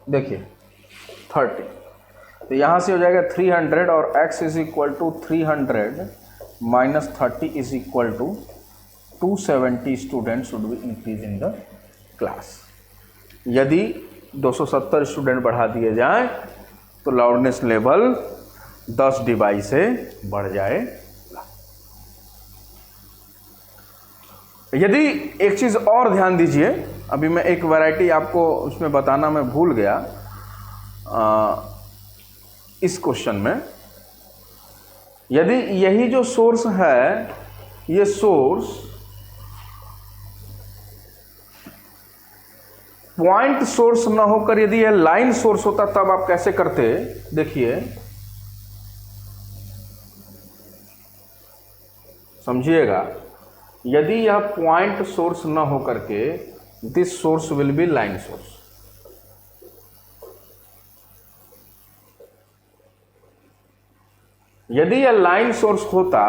देखिए 30, तो यहाँ से हो जाएगा 300 और x is equal to 300 minus 30 is equal to 270 student should be increase in the class. यदि 270 स्टूडेंट बढ़ा दिए जाएं तो लाउडनेस लेवल 10 dB से बढ़ जाए। यदि एक चीज़ और ध्यान दीजिए, अभी मैं एक वैरायटी आपको उसमें बताना मैं भूल गया इस क्वेश्चन में। यदि यही जो सोर्स है, ये सोर्स पॉइंट सोर्स ना होकर यदि यह लाइन सोर्स होता तब आप कैसे करते, देखिए समझिएगा। यदि यह पॉइंट सोर्स ना होकर के, this source will be line source. यदि यह लाइन सोर्स होता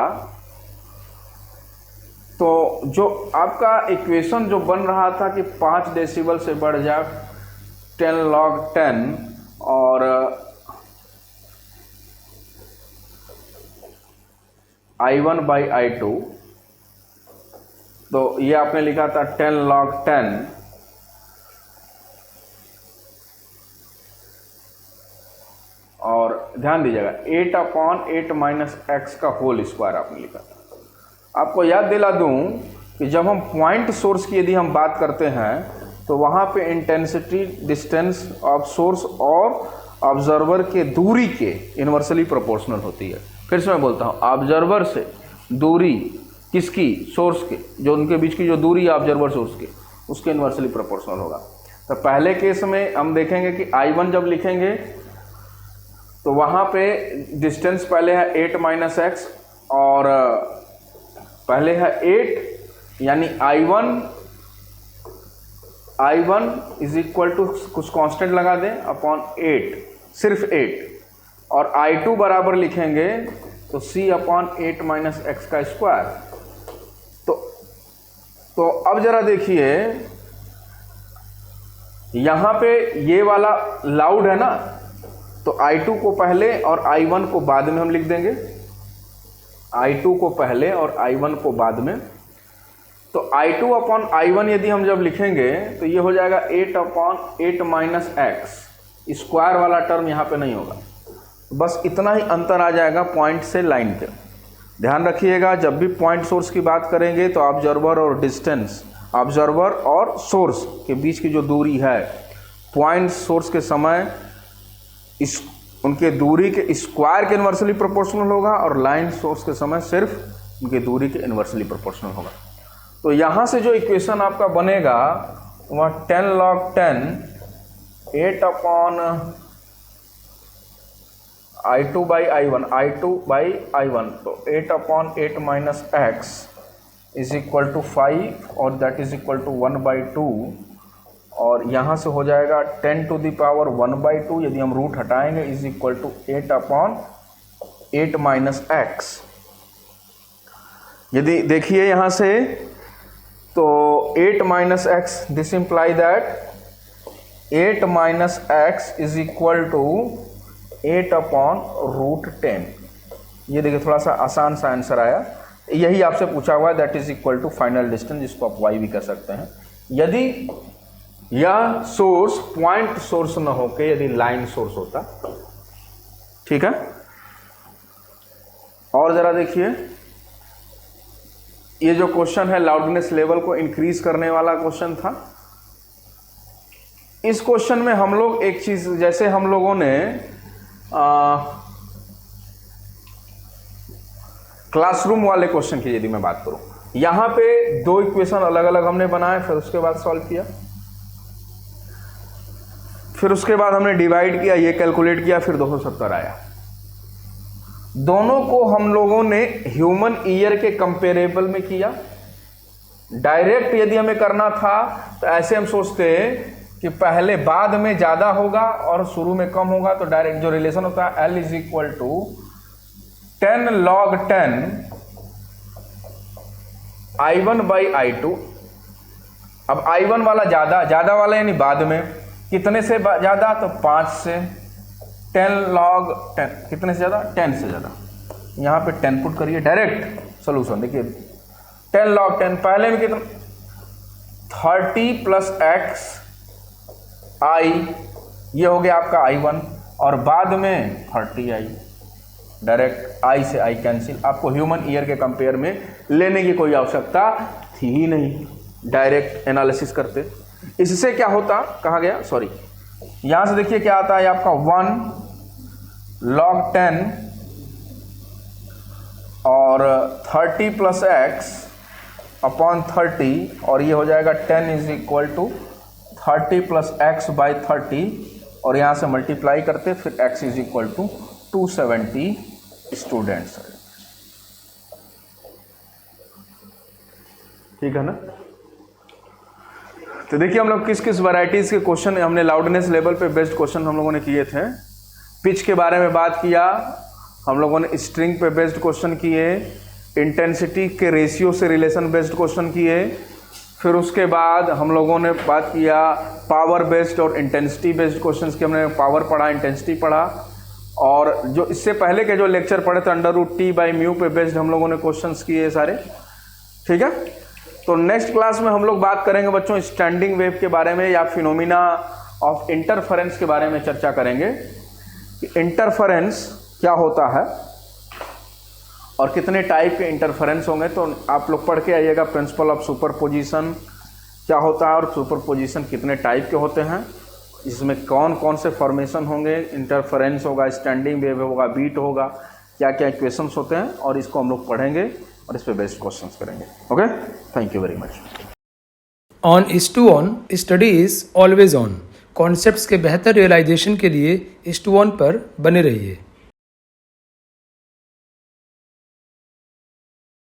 तो जो आपका इक्वेशन जो बन रहा था कि 5 डेसिबल से बढ़ जाए 10 log 10 और I1 बाई I2, तो ये आपने लिखा था 10 log 10 और ध्यान दीजिएगा 8 अपॉन 8 माइनस एक्स का होल स्क्वायर आपने लिखा था। आपको याद दिला दूं कि जब हम पॉइंट सोर्स की यदि हम बात करते हैं तो वहाँ पे इंटेंसिटी डिस्टेंस ऑफ सोर्स और ऑब्जर्वर के दूरी के इन्वर्सली प्रोपोर्शनल होती है। फिर से मैं बोलता हूँ, ऑब्जर्वर से दूरी किसकी, सोर्स के, जो उनके बीच की जो दूरी है ऑब्जर्वर सोर्स के, उसके इन्वर्सली प्रोपोर्शनल होगा। तो पहले केस में हम देखेंगे कि I1 जब लिखेंगे तो वहाँ पे डिस्टेंस पहले है 8 माइनस एक्स और पहले है 8, यानी I1 इज इक्वल टू कुछ कांस्टेंट लगा दें अपॉन 8, सिर्फ 8, और I2 बराबर लिखेंगे तो C अपॉन 8 माइनस एक्स का स्क्वायर। तो अब जरा देखिए, यहाँ पे ये वाला लाउड है ना, तो I2 को पहले और I1 को बाद में हम लिख देंगे। I2 को पहले और I1 को बाद में। तो I2 अपॉन I1 यदि हम जब लिखेंगे तो ये हो जाएगा 8 अपॉन 8 माइनस एक्स, स्क्वायर वाला टर्म यहाँ पे नहीं होगा। बस इतना ही अंतर आ जाएगा पॉइंट से लाइन पे। ध्यान रखिएगा, जब भी पॉइंट सोर्स की बात करेंगे तो ऑब्जर्वर और डिस्टेंस, ऑब्जर्वर और सोर्स के बीच की जो दूरी है, पॉइंट सोर्स के समय इस उनके दूरी के स्क्वायर के इन्वर्सली प्रोपोर्शनल होगा और लाइन सोर्स के समय सिर्फ उनकी दूरी के इन्वर्सली प्रोपोर्शनल होगा। तो यहाँ से जो इक्वेशन आपका बनेगा वह 10 log 10 8 upon I2 by I1, तो 8 upon 8 minus x is equal to 5 और दैट इज इक्वल टू 1/2, और यहाँ से हो जाएगा 10 to the power 1/2, यदि हम रूट हटाएंगे is equal to 8 upon 8 minus x. यदि देखिए यहाँ से तो 8 minus x, this imply that 8 minus x is equal to 8 upon root 10। ये देखिए थोड़ा सा आसान सा आंसर आया। यही आपसे पूछा हुआ है, that is equal to final distance, जिसको आप वाई भी कर सकते हैं। यदि यह सोर्स पॉइंट सोर्स न होके यदि लाइन सोर्स होता, ठीक है। और ज़रा देखिए, ये जो क्वेश्चन है लाउडनेस लेवल को इंक्रीज करने वाला क्वेश्चन था। इस क्वेश्चन में हम लोग एक चीज, जैसे हम लोगों ने क्लासरूम वाले क्वेश्चन की यदि मैं बात करूं, यहां पे 2 इक्वेशन अलग अलग हमने बनाए, फिर उसके बाद सॉल्व किया, फिर उसके बाद हमने डिवाइड किया, ये कैलकुलेट किया, फिर 270 आया। दोनों को हम लोगों ने ह्यूमन ईयर के कंपेरेबल में किया। डायरेक्ट यदि हमें करना था तो ऐसे हम सोचते कि पहले बाद में ज़्यादा होगा और शुरू में कम होगा, तो डायरेक्ट जो रिलेशन होता है L is equal to 10 log 10 I1 by I2। अब I1 वाला ज़्यादा वाला यानी बाद में, कितने से ज़्यादा, तो 5 से। 10 log 10 कितने से ज़्यादा, 10 से ज़्यादा। यहाँ पे 10 पुट करिए, डायरेक्ट सोल्यूशन देखिए। 10 log 10 पहले में कितना, 30 प्लस x I, ये हो गया आपका I1, और बाद में 30i। डायरेक्ट I से I कैंसिल। आपको ह्यूमन ईयर के कंपेयर में लेने की कोई आवश्यकता थी ही नहीं, डायरेक्ट एनालिसिस करते। इससे क्या होता, कहा गया, सॉरी, यहां से देखिए क्या आता है आपका 1 log 10 और 30 प्लस x अपॉन 30, और ये हो जाएगा 10 is equal to 30 plus x by 30, और यहाँ से मल्टीप्लाई करते, फिर x is equal to 270 students. ठीक है ना। तो देखिए हम लोग किस किस वैरायटीज के क्वेश्चन हमने लाउडनेस लेवल पे बेस्ड क्वेश्चन हम लोगों ने किए थे। पिच के बारे में बात किया हम लोगों ने, स्ट्रिंग पे बेस्ड क्वेश्चन किए, इंटेंसिटी के रेशियो से रिलेशन बेस्ड क्वेश्चन किए, फिर उसके बाद हम लोगों ने बात किया पावर बेस्ड और इंटेंसिटी बेस्ड क्वेश्चंस की। हमने पावर पढ़ा, इंटेंसिटी पढ़ा, और जो इससे पहले के जो लेक्चर पढ़े थे √T/μ पे बेस्ड हम लोगों ने क्वेश्चंस किए सारे। ठीक है, तो नेक्स्ट क्लास में हम लोग बात करेंगे बच्चों स्टैंडिंग वेव के बारे में, या फिनोमिना ऑफ इंटरफेरेंस के बारे में चर्चा करेंगे कि इंटरफेरेंस क्या होता है और कितने टाइप के इंटरफेरेंस होंगे। तो आप लोग पढ़ के आइएगा प्रिंसिपल ऑफ सुपरपोजिशन क्या होता है और सुपरपोजिशन कितने टाइप के होते हैं, इसमें कौन कौन से फॉर्मेशन होंगे, इंटरफेरेंस होगा, स्टैंडिंग वेव होगा, बीट होगा, क्या क्या इक्वेशंस होते हैं, और इसको हम लोग पढ़ेंगे और इस पे बेस्ड क्वेश्चंस करेंगे। Okay, thank you very much. On S2On study is always on. Concepts के बेहतर रियलाइजेशन के लिए S2On पर बने रहिए।